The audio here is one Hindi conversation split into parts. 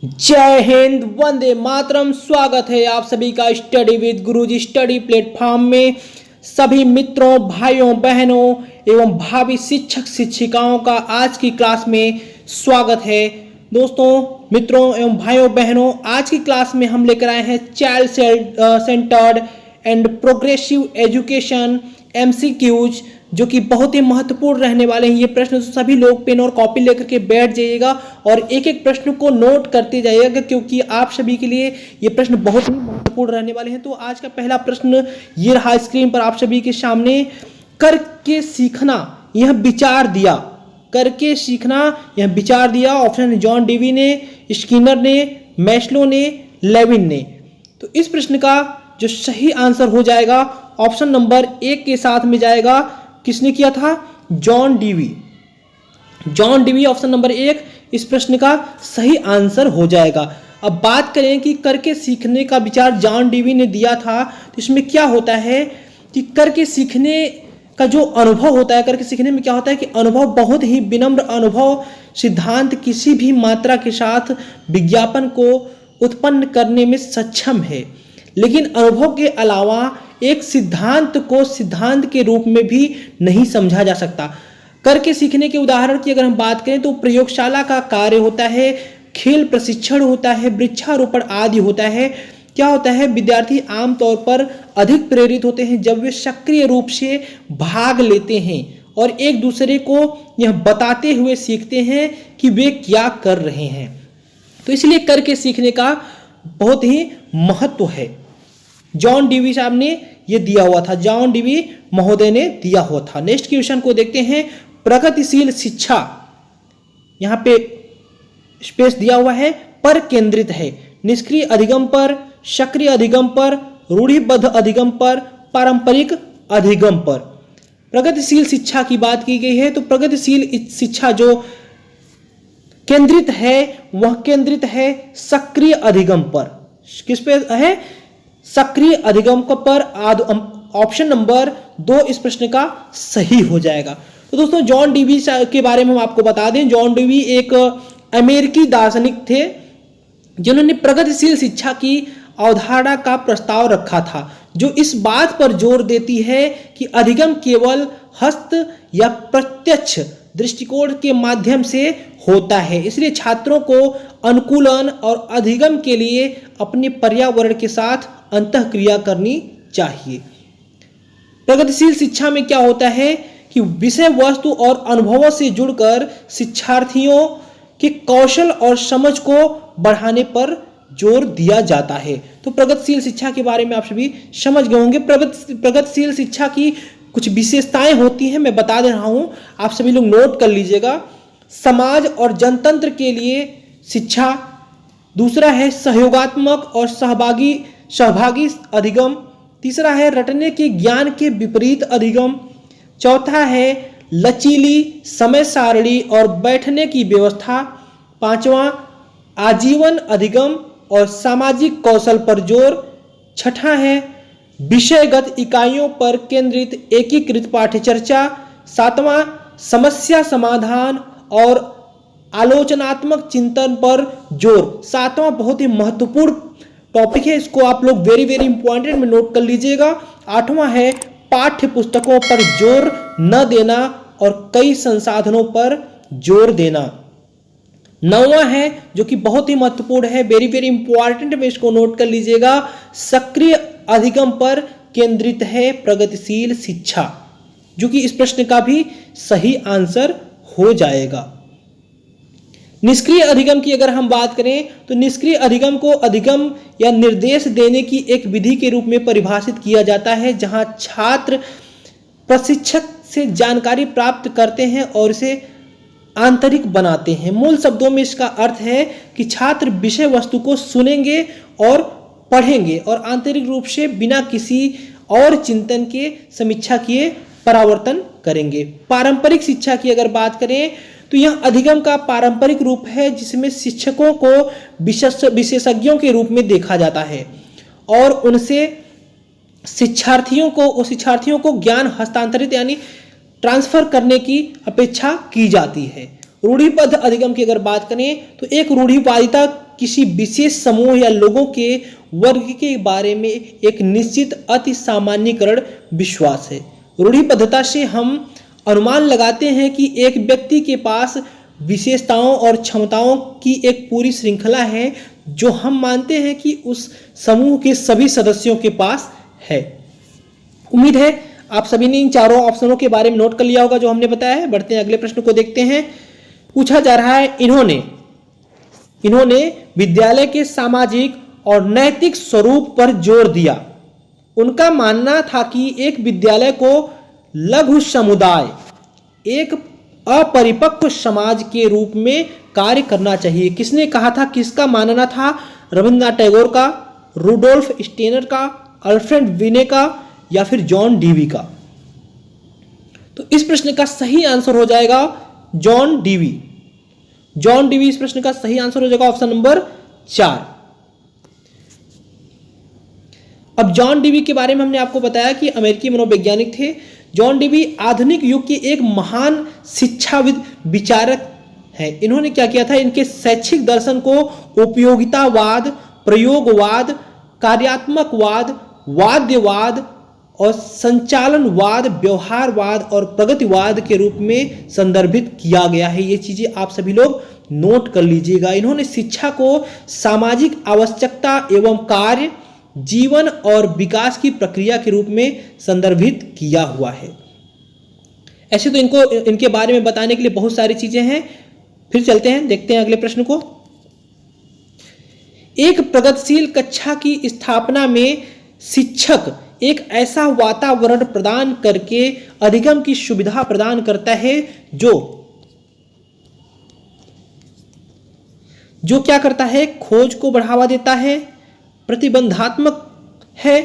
जय हिंद, वंदे मातरम। स्वागत है आप सभी का study with Guruji study platform में। सभी मित्रों, भाइयों, बहनों एवं भावी शिक्षक शिक्षिकाओं का आज की क्लास में स्वागत है। दोस्तों, मित्रों एवं भाइयों बहनों, आज की क्लास में हम लेकर आए हैं child centred and progressive education MCQs, जो कि बहुत ही महत्वपूर्ण रहने वाले हैं। ये प्रश्न सभी लोग पेन और कॉपी लेकर के बैठ जाइएगा और एक एक प्रश्न को नोट करते जाइएगा, क्योंकि आप सभी के लिए ये प्रश्न बहुत ही महत्वपूर्ण रहने वाले हैं। तो आज का पहला प्रश्न ये रहा स्क्रीन पर आप सभी के सामने। करके सीखना यह विचार दिया, करके सीखना यह विचार दिया। ऑप्शन है जॉन डेवी ने, स्किनर ने, मैस्लो ने, लेविन ने। तो इस प्रश्न का जो सही आंसर हो जाएगा ऑप्शन नंबर 1 के साथ में जाएगा। किसने किया था? John Dewey. John Dewey option number 1 इस प्रश्न का सही आंसर हो जाएगा। अब बात करें कि करके सीखने का विचार जॉन डीवी ने दिया था, तो इसमें क्या होता है कि करके सीखने का जो अनुभव होता है, करके सीखने में क्या होता है कि अनुभव बहुत ही विनम्र अनुभव सिद्धांत किसी भी मात्रा के साथ विज्ञापन को उत्पन्न करने में सक्षम है, लेकिन अनुभव के अलावा एक सिद्धांत को सिद्धांत के रूप में भी नहीं समझा जा सकता। करके सीखने के उदाहरण की अगर हम बात करें तो प्रयोगशाला का कार्य होता है, खेल प्रशिक्षण होता है, वृक्षारोपण आदि होता है। क्या होता है? विद्यार्थी आमतौर पर अधिक प्रेरित होते हैं जब वे सक्रिय रूप से भाग लेते हैं और एक दूसरे को यह बताते हुए सीखते हैं कि वे क्या कर रहे हैं। तो इसलिए करके सीखने का बहुत ही महत्व है। जॉन डीवी साहब ने यह दिया हुआ था, जॉन डीवी महोदय ने दिया हुआ था। नेक्स्ट क्वेश्चन को देखते हैं। प्रगतिशील शिक्षा, यहां पे स्पेस दिया हुआ है, पर केंद्रित है। निष्क्रिय अधिगम पर, सक्रिय अधिगम पर, रूढ़िबद्ध अधिगम पर, पारंपरिक अधिगम पर। प्रगतिशील शिक्षा की बात की गई है, तो प्रगतिशील शिक्षा जो केंद्रित है वह केंद्रित है सक्रिय अधिगम पर। किस पे है? सक्रिय अधिगम पर। ऑप्शन नंबर 2 इस प्रश्न का सही हो जाएगा। तो दोस्तों, जॉन डीवी के बारे में हम आपको बता दें। जॉन डीवी एक अमेरिकी दार्शनिक थे जिन्होंने प्रगतिशील शिक्षा की अवधारणा का प्रस्ताव रखा था, जो इस बात पर जोर देती है कि अधिगम केवल हस्त या प्रत्यक्ष दृष्टिकोण के माध्यम से होता है, इसलिए छात्रों को अनुकूलन और अधिगम के लिए अपने पर्यावरण के साथ अंतःक्रिया करनी चाहिए। प्रगतिशील शिक्षा में क्या होता है कि विषय वस्तु और अनुभवों से जुड़कर शिक्षार्थियों के कौशल और समझ को बढ़ाने पर जोर दिया जाता है। तो प्रगतिशील शिक्षा के बारे में आप सभी समझ गए होंगे। प्रगतिशील शिक्षा की कुछ विशेषताएं होती हैं, मैं बता दे रहा हूं, आप सभी लोग नोट कर लीजिएगा। समाज और जनतंत्र के लिए शिक्षा। दूसरा है सहयोगात्मक और सहभागी अधिगम। तीसरा है रटने के ज्ञान के विपरीत अधिगम। चौथा है लचीली समय सारणी और बैठने की व्यवस्था। पांचवा आजीवन अधिगम और सामाजिक कौशल पर जोर। छठा है विषयगत इकाइयों पर केंद्रित एकीकृत पाठ्यचर्चा। सातवां समस्या समाधान और आलोचनात्मक चिंतन पर जोर। सातवां बहुत ही महत्वपूर्ण टॉपिक है, इसको आप लोग वेरी इंपॉर्टेंट में नोट कर लीजिएगा। आठवां है पाठ्य पुस्तकों पर जोर न देना और कई संसाधनों पर जोर देना। नौवां है जो कि बहुत ही महत्वपूर्ण है, वेरी इंपॉर्टेंट में इसको नोट कर लीजिएगा, सक्रिय अधिगम पर केंद्रित है प्रगतिशील शिक्षा, जो कि इस प्रश्न का भी सही आंसर हो जाएगा। निष्क्रिय अधिगम की अगर हम बात करें तो निष्क्रिय अधिगम को अधिगम या निर्देश देने की एक विधि के रूप में परिभाषित किया जाता है, जहां छात्र प्रशिक्षक से जानकारी प्राप्त करते हैं और इसे आंतरिक बनाते हैं। मूल शब्दों में इसका अर्थ है कि छात्र विषय वस्तु को सुनेंगे और पढ़ेंगे और आंतरिक रूप से बिना किसी और चिंतन के समीक्षा किए परावर्तन करेंगे। पारंपरिक शिक्षा की अगर बात करें तो यह अधिगम का पारंपरिक रूप है, जिसमें शिक्षकों को विशेषज्ञों के रूप में देखा जाता है और उनसे शिक्षार्थियों को ज्ञान हस्तांतरित यानी ट्रांसफर करने की अपेक्षा की जाती है। रूढ़िबद्ध अधिगम की अगर बात करें तो एक रूढ़िवादिता किसी विशेष समूह या लोगों के वर्ग के बारे में एक निश्चित अति सामान्यीकरण विश्वास है। रूढ़िबद्धता से हम अनुमान लगाते हैं कि एक व्यक्ति के पास विशेषताओं और क्षमताओं की एक पूरी श्रृंखला है जो हम मानते हैं कि उस समूह के सभी सदस्यों के पास है। उम्मीद है आप सभी ने इन चारों ऑप्शनों के बारे में नोट कर लिया होगा जो हमने बताया है। बढ़ते हैं अगले प्रश्न को देखते हैं। पूछा जा रहा है, इन्होंने विद्यालय के सामाजिक और नैतिक स्वरूप पर जोर दिया। उनका मानना था कि एक विद्यालय को लघु समुदाय, एक अपरिपक्व समाज के रूप में कार्य करना चाहिए। किसने कहा था, किसका मानना था? रविन्द्रनाथ टैगोर का, रूडोल्फ स्टेनर का, अल्फ्रेड विने का या फिर जॉन डीवी का? तो इस प्रश्न का सही आंसर हो जाएगा जॉन डीवी। जॉन डीवी इस प्रश्न का सही आंसर हो जाएगा, ऑप्शन नंबर 4। अब जॉन डीवी के बारे में हमने आपको बताया कि अमेरिकी मनोवैज्ञानिक थे। जॉन डीवी आधुनिक युग के एक महान शिक्षाविद विचारक हैं। इन्होंने क्या किया था, इनके शैक्षिक दर्शन को उपयोगितावाद, प्रयोगवाद, कार्यात्मकवाद, वाद्यवाद और संचालनवाद, व्यवहारवाद और प्रगतिवाद के रूप में संदर्भित किया गया है। ये चीजें आप सभी लोग नोट कर लीजिएगा। इन्होंने शिक्षा को सामाजिक आवश्यकता एवं कार्य, जीवन और विकास की प्रक्रिया के रूप में संदर्भित किया हुआ है। ऐसे तो इनके बारे में बताने के लिए बहुत सारी चीजें हैं। फिर चलते हैं, देखते हैं अगले प्रश्न को। एक प्रगतिशील कक्षा की स्थापना में शिक्षक एक ऐसा वातावरण प्रदान करके अधिगम की सुविधा प्रदान करता है जो क्या करता है, खोज को बढ़ावा देता है, प्रतिबंधात्मक है,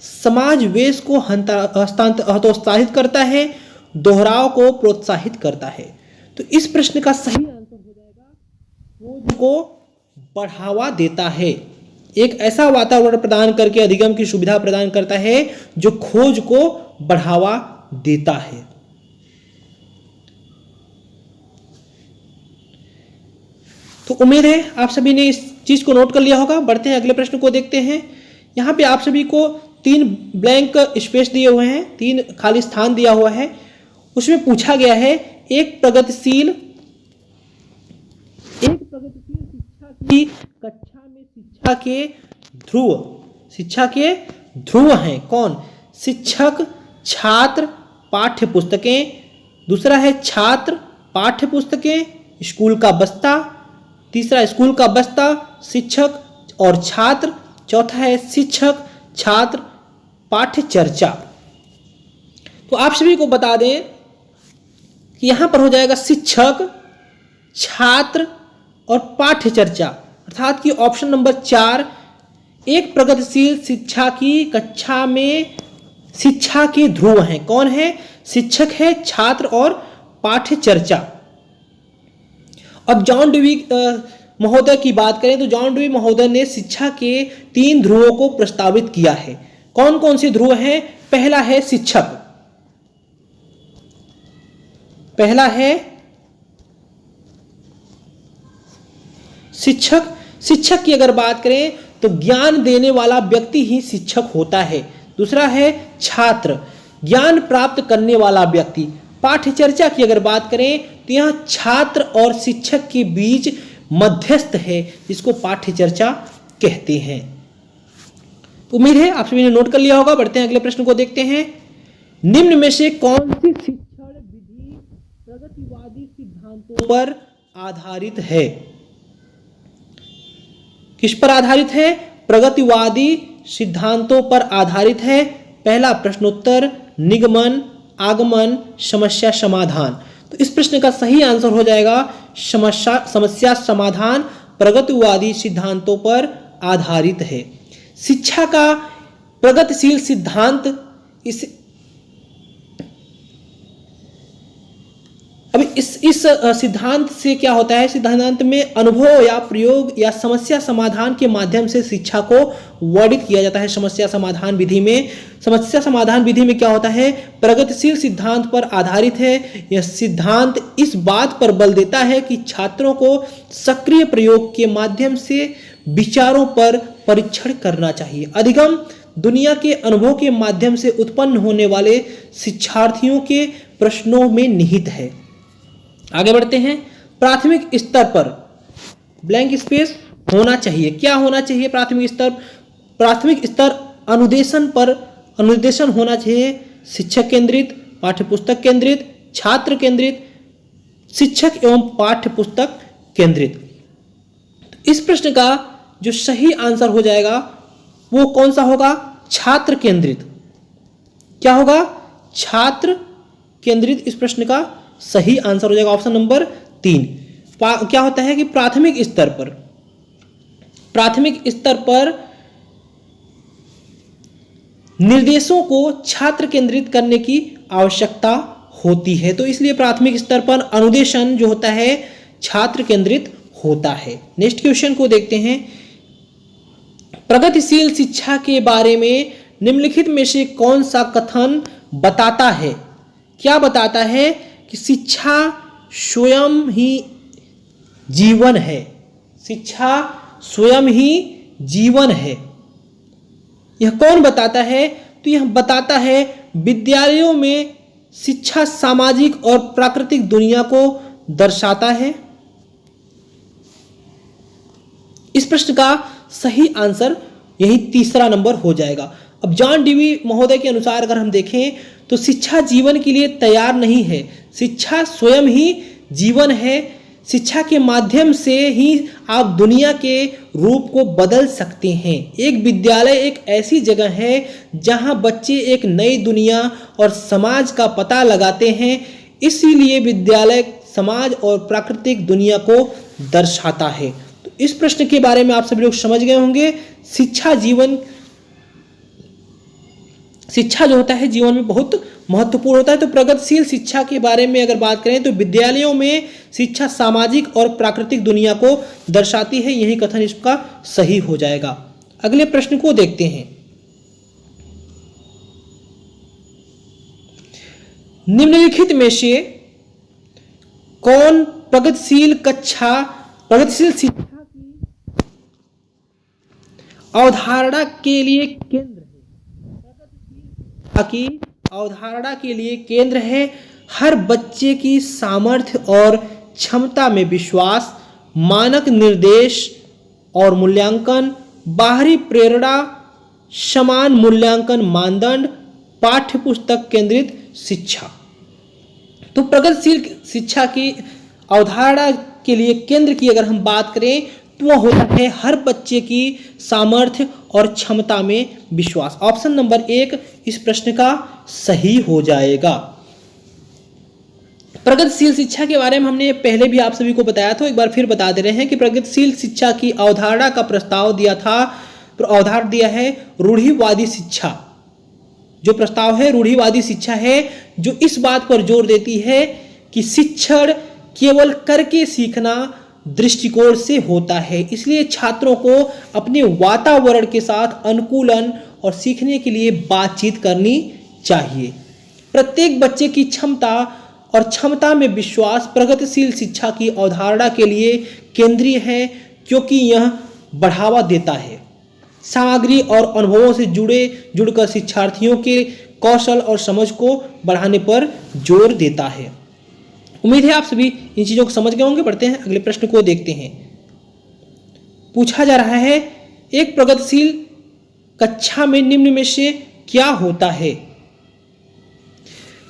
समाज वेश को हतोत्साहित करता है, दोहराव को प्रोत्साहित करता है। तो इस प्रश्न का सही आंसर हो जाएगा खोज को बढ़ावा देता है। एक ऐसा वातावरण प्रदान करके अधिगम की सुविधा प्रदान करता है जो खोज को बढ़ावा देता है। तो उम्मीद है आप सभी ने इस चीज को नोट कर लिया होगा। बढ़ते हैं अगले प्रश्न को देखते हैं। यहां पे आप सभी को 3 ब्लैंक स्पेस दिए हुए हैं, 3 खाली स्थान दिया हुआ है। उसमें पूछा गया है, एक प्रगतिशील शिक्षा की कक्षा में शिक्षा के ध्रुव हैं कौन? शिक्षक, छात्र, पाठ्य पुस्तकें। दूसरा है छात्र, पाठ्य पुस्तकें, स्कूल का बस्ता। तीसरा स्कूल का बस्ता, शिक्षक और छात्र। चौथा है शिक्षक, छात्र, पाठ्य चर्चा। तो आप सभी को बता दें कि यहां पर हो जाएगा शिक्षक, छात्र और पाठ्य चर्चा, अर्थात कि ऑप्शन नंबर 4 एक प्रगतिशील शिक्षा की कक्षा में शिक्षा के ध्रुव हैं। कौन है? शिक्षक है, छात्र और पाठ्य चर्चा। अब जॉन डीवी महोदय की बात करें तो जॉन डीवी महोदय ने शिक्षा के 3 ध्रुवों को प्रस्तावित किया है। कौन कौन से ध्रुव हैं? पहला है शिक्षक, पहला है शिक्षक की अगर बात करें तो ज्ञान देने वाला व्यक्ति ही शिक्षक होता है। दूसरा है छात्र, ज्ञान प्राप्त करने वाला व्यक्ति। पाठ्य चर्चा की अगर बात करें तो यहां छात्र और शिक्षक के बीच मध्यस्थ है, जिसको पाठ्य चर्चा कहते हैं। उम्मीद है आप सभी ने नोट कर लिया होगा। बढ़ते हैं अगले प्रश्न को देखते हैं। निम्न में से कौन सी शिक्षण विधि प्रगतिवादी सिद्धांतों पर आधारित है? किस पर आधारित है? प्रगतिवादी सिद्धांतों पर आधारित है। पहला प्रश्नोत्तर, निगमन, आगमन, समस्या समाधान। तो इस प्रश्न का सही आंसर हो जाएगा समस्या समाधान प्रगतिवादी सिद्धांतों पर आधारित है। शिक्षा का प्रगतिशील सिद्धांत अब इस सिद्धांत से क्या होता है, सिद्धांत में अनुभव या प्रयोग या समस्या समाधान के माध्यम से शिक्षा को वर्णित किया जाता है। समस्या समाधान विधि में क्या होता है, प्रगतिशील सिद्धांत पर आधारित है। यह सिद्धांत इस बात पर बल देता है कि छात्रों को सक्रिय प्रयोग के माध्यम से विचारों पर परीक्षण करना चाहिए। अधिगम दुनिया के अनुभव के माध्यम से उत्पन्न होने वाले शिक्षार्थियों के प्रश्नों में निहित है। आगे बढ़ते हैं। प्राथमिक स्तर पर ब्लैंक स्पेस होना चाहिए। क्या होना चाहिए प्राथमिक स्तर अनुदेशन होना चाहिए। शिक्षक केंद्रित, पाठ्यपुस्तक केंद्रित, छात्र केंद्रित, शिक्षक एवं पाठ्यपुस्तक केंद्रित। इस प्रश्न का जो सही आंसर हो जाएगा वो कौन सा होगा, छात्र केंद्रित। क्या होगा, छात्र केंद्रित इस प्रश्न का सही आंसर हो जाएगा, ऑप्शन नंबर 3। क्या होता है कि प्राथमिक स्तर पर निर्देशों को छात्र केंद्रित करने की आवश्यकता होती है, तो इसलिए प्राथमिक स्तर पर अनुदेशन जो होता है छात्र केंद्रित होता है। नेक्स्ट क्वेश्चन को देखते हैं। प्रगतिशील शिक्षा के बारे में निम्नलिखित में से कौन सा कथन बताता है, क्या बताता है कि शिक्षा स्वयं ही जीवन है। शिक्षा स्वयं ही जीवन है, यह कौन बताता है, तो यह बताता है विद्यालयों में शिक्षा सामाजिक और प्राकृतिक दुनिया को दर्शाता है। इस प्रश्न का सही आंसर यही तीसरा नंबर हो जाएगा। अब जॉन डीवी महोदय के अनुसार अगर हम देखें तो शिक्षा जीवन के लिए तैयार नहीं है, शिक्षा स्वयं ही जीवन है। शिक्षा के माध्यम से ही आप दुनिया के रूप को बदल सकते हैं। एक विद्यालय एक ऐसी जगह है जहां बच्चे एक नई दुनिया और समाज का पता लगाते हैं, इसीलिए विद्यालय समाज और प्राकृतिक दुनिया को दर्शाता है। तो इस प्रश्न के बारे में आप सभी लोग समझ गए होंगे। शिक्षा जो होता है जीवन में बहुत महत्वपूर्ण होता है। तो प्रगतिशील शिक्षा के बारे में अगर बात करें तो विद्यालयों में शिक्षा सामाजिक और प्राकृतिक दुनिया को दर्शाती है, यही कथन इसका सही हो जाएगा। अगले प्रश्न को देखते हैं। निम्नलिखित में से कौन प्रगतिशील शिक्षा अवधारणा के लिए केंद्र है, की अवधारणा के लिए केंद्र है। हर बच्चे की सामर्थ्य और क्षमता में विश्वास, मानक निर्देश और मूल्यांकन, बाहरी प्रेरणा, समान मूल्यांकन मानदंड, पाठ्यपुस्तक केंद्रित शिक्षा। तो प्रगतिशील शिक्षा की अवधारणा के लिए केंद्र की अगर हम बात करें तो वह होता है हर बच्चे की सामर्थ्य और क्षमता में विश्वास। ऑप्शन नंबर 1 इस प्रश्न का सही हो जाएगा। प्रगतिशील शिक्षा के बारे में हमने पहले भी आप सभी को बताया था, एक बार फिर बता दे रहे हैं कि प्रगतिशील शिक्षा की अवधारणा का प्रस्ताव दिया था, तो अवधारणा दिया है रूढ़िवादी शिक्षा। जो प्रस्ताव है रूढ़िवादी शिक्षा है, जो इस बात पर जोर देती है कि शिक्षण केवल करके सीखना दृष्टिकोण से होता है, इसलिए छात्रों को अपने वातावरण के साथ अनुकूलन और सीखने के लिए बातचीत करनी चाहिए। प्रत्येक बच्चे की क्षमता में विश्वास प्रगतिशील शिक्षा की अवधारणा के लिए केंद्रीय है, क्योंकि यह बढ़ावा देता है सामग्री और अनुभवों से जुड़कर शिक्षार्थियों के कौशल और समझ को बढ़ाने पर जोर देता है। उम्मीद है आप सभी इन चीजों को समझ गए होंगे। बढ़ते हैं अगले प्रश्न को देखते हैं। पूछा जा रहा है एक प्रगतिशील कक्षा में निम्न में से क्या होता है।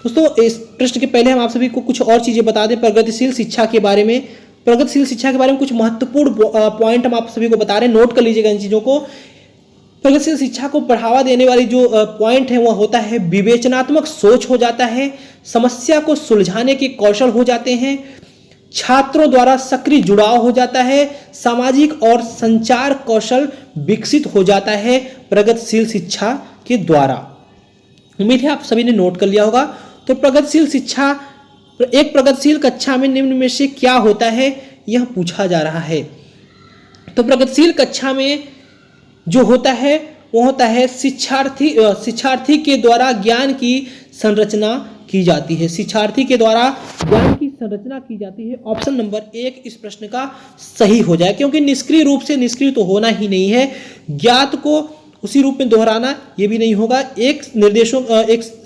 दोस्तों इस प्रश्न के पहले हम आप सभी को कुछ और चीजें बता दें प्रगतिशील शिक्षा के बारे में। प्रगतिशील शिक्षा के बारे में कुछ महत्वपूर्ण पॉइंट हम आप सभी को बता रहे हैं, नोट कर लीजिएगा इन चीजों को। प्रगतिशील शिक्षा को बढ़ावा देने वाली जो पॉइंट है वह होता है विवेचनात्मक सोच हो जाता है, समस्या को सुलझाने के कौशल हो जाते हैं, छात्रों द्वारा सक्रिय जुड़ाव हो जाता है, सामाजिक और संचार कौशल विकसित हो जाता है प्रगतिशील शिक्षा के द्वारा। उम्मीद है आप सभी ने नोट कर लिया होगा। तो प्रगतिशील शिक्षा एक प्रगतिशील कक्षा में निम्न में से क्या होता है, यह पूछा जा रहा है। तो प्रगतिशील कक्षा में जो होता है वो होता है शिक्षार्थी के द्वारा ज्ञान की संरचना की जाती है। शिक्षार्थी के द्वारा ज्ञान की संरचना की जाती है। ऑप्शन नंबर 1 इस प्रश्न का सही हो जाए, क्योंकि निष्क्रिय रूप से निष्क्रिय तो होना ही नहीं है, ज्ञात को उसी रूप में दोहराना ये भी नहीं होगा। एक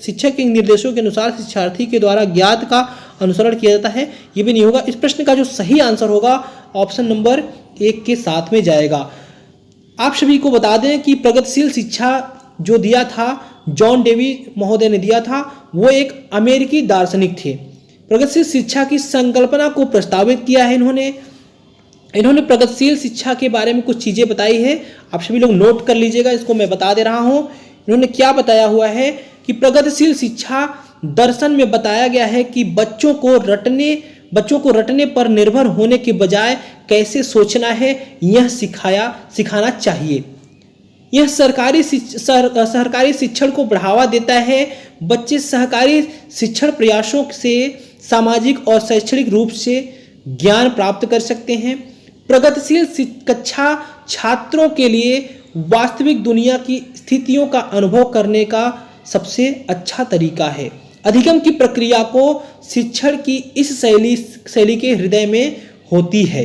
शिक्षक के निर्देशों के अनुसार शिक्षार्थी के द्वारा ज्ञात का अनुसरण किया जाता है, ये भी नहीं होगा। इस प्रश्न का जो सही आंसर होगा ऑप्शन नंबर 1 के साथ में जाएगा। आप सभी को बता दें कि प्रगतिशील शिक्षा जो दिया था जॉन डेवी महोदय ने दिया था, वो एक अमेरिकी दार्शनिक थे। प्रगतिशील शिक्षा की संकल्पना को प्रस्तावित किया है इन्होंने प्रगतिशील शिक्षा के बारे में कुछ चीजें बताई है, आप सभी लोग नोट कर लीजिएगा, इसको मैं बता दे रहा हूं। इन्होंने क्या बताया हुआ है कि प्रगतिशील शिक्षा दर्शन में बताया गया है कि बच्चों को रटने पर निर्भर होने के बजाय कैसे सोचना है यह सिखाना चाहिए। यह सहकारी शिक्षण को बढ़ावा देता है। बच्चे सहकारी शिक्षण प्रयासों से सामाजिक और शैक्षणिक रूप से ज्ञान प्राप्त कर सकते हैं। प्रगतिशील कक्षा छात्रों के लिए वास्तविक दुनिया की स्थितियों का अनुभव करने का सबसे अच्छा तरीका है। अधिगम की प्रक्रिया को शिक्षण की इस शैली के हृदय में होती है।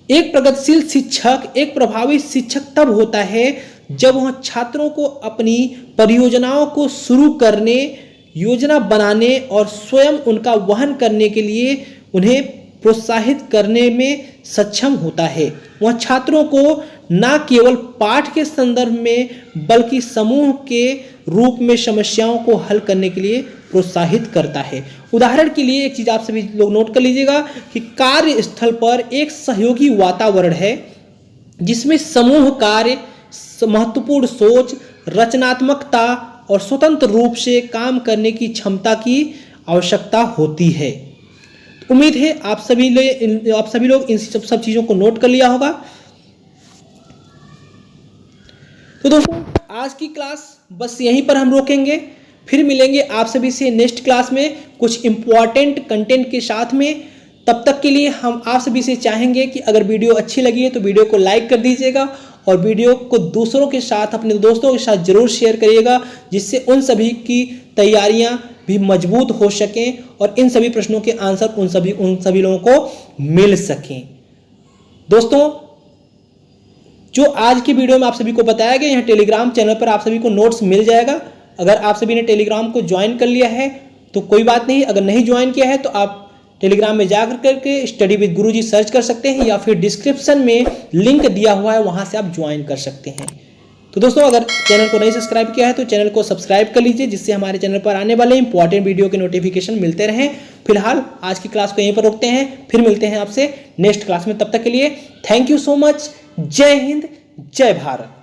एक प्रगतिशील शिक्षक एक प्रभावी शिक्षक तब होता है जब वह छात्रों को अपनी परियोजनाओं को शुरू करने, योजना बनाने और स्वयं उनका वहन करने के लिए उन्हें प्रोत्साहित करने में सक्षम होता है। वह छात्रों को न केवल पाठ के संदर्भ में बल्कि समूह के रूप में समस्याओं को हल करने के लिए प्रोत्साहित करता है। उदाहरण के लिए एक चीज आप सभी लोग नोट कर लीजिएगा कि कार्यस्थल पर एक सहयोगी वातावरण है जिसमें समूह कार्य, महत्वपूर्ण सोच, रचनात्मकता और स्वतंत्र रूप से काम करने की क्षमता की आवश्यकता होती है। उम्मीद है आप सभी लोग इन सब चीजों को नोट कर लिया होगा। तो दोस्तों आज की क्लास बस यहीं पर हम रोकेंगे, फिर मिलेंगे आप सभी से नेक्स्ट क्लास में कुछ इंपॉर्टेंट कंटेंट के साथ में। तब तक के लिए हम आप सभी से चाहेंगे कि अगर वीडियो अच्छी लगी है तो वीडियो को लाइक कर दीजिएगा और वीडियो को दूसरों के साथ, अपने दोस्तों के साथ जरूर शेयर करिएगा, जिससे उन सभी की तैयारियां भी मजबूत हो सकें और इन सभी प्रश्नों के आंसर उन सभी लोगों को मिल सकें। दोस्तों जो आज के वीडियो में आप सभी को बताया गया, यहाँ टेलीग्राम चैनल पर आप सभी को नोट्स मिल जाएगा। अगर आप सभी ने टेलीग्राम को ज्वाइन कर लिया है तो कोई बात नहीं, अगर नहीं ज्वाइन किया है तो आप टेलीग्राम में जाकर करके स्टडी विद गुरुजी सर्च कर सकते हैं या फिर डिस्क्रिप्शन में लिंक दिया हुआ है, वहां से आप ज्वाइन कर सकते हैं। तो दोस्तों अगर चैनल को नहीं सब्सक्राइब किया है तो चैनल को सब्सक्राइब कर लीजिए, जिससे हमारे चैनल पर आने वाले इंपॉर्टेंट वीडियो के नोटिफिकेशन मिलते रहें। फिलहाल आज की क्लास को यहीं पर रोकते हैं, फिर मिलते हैं आपसे नेक्स्ट क्लास में। तब तक के लिए थैंक यू सो मच। जय हिंद, जय भारत।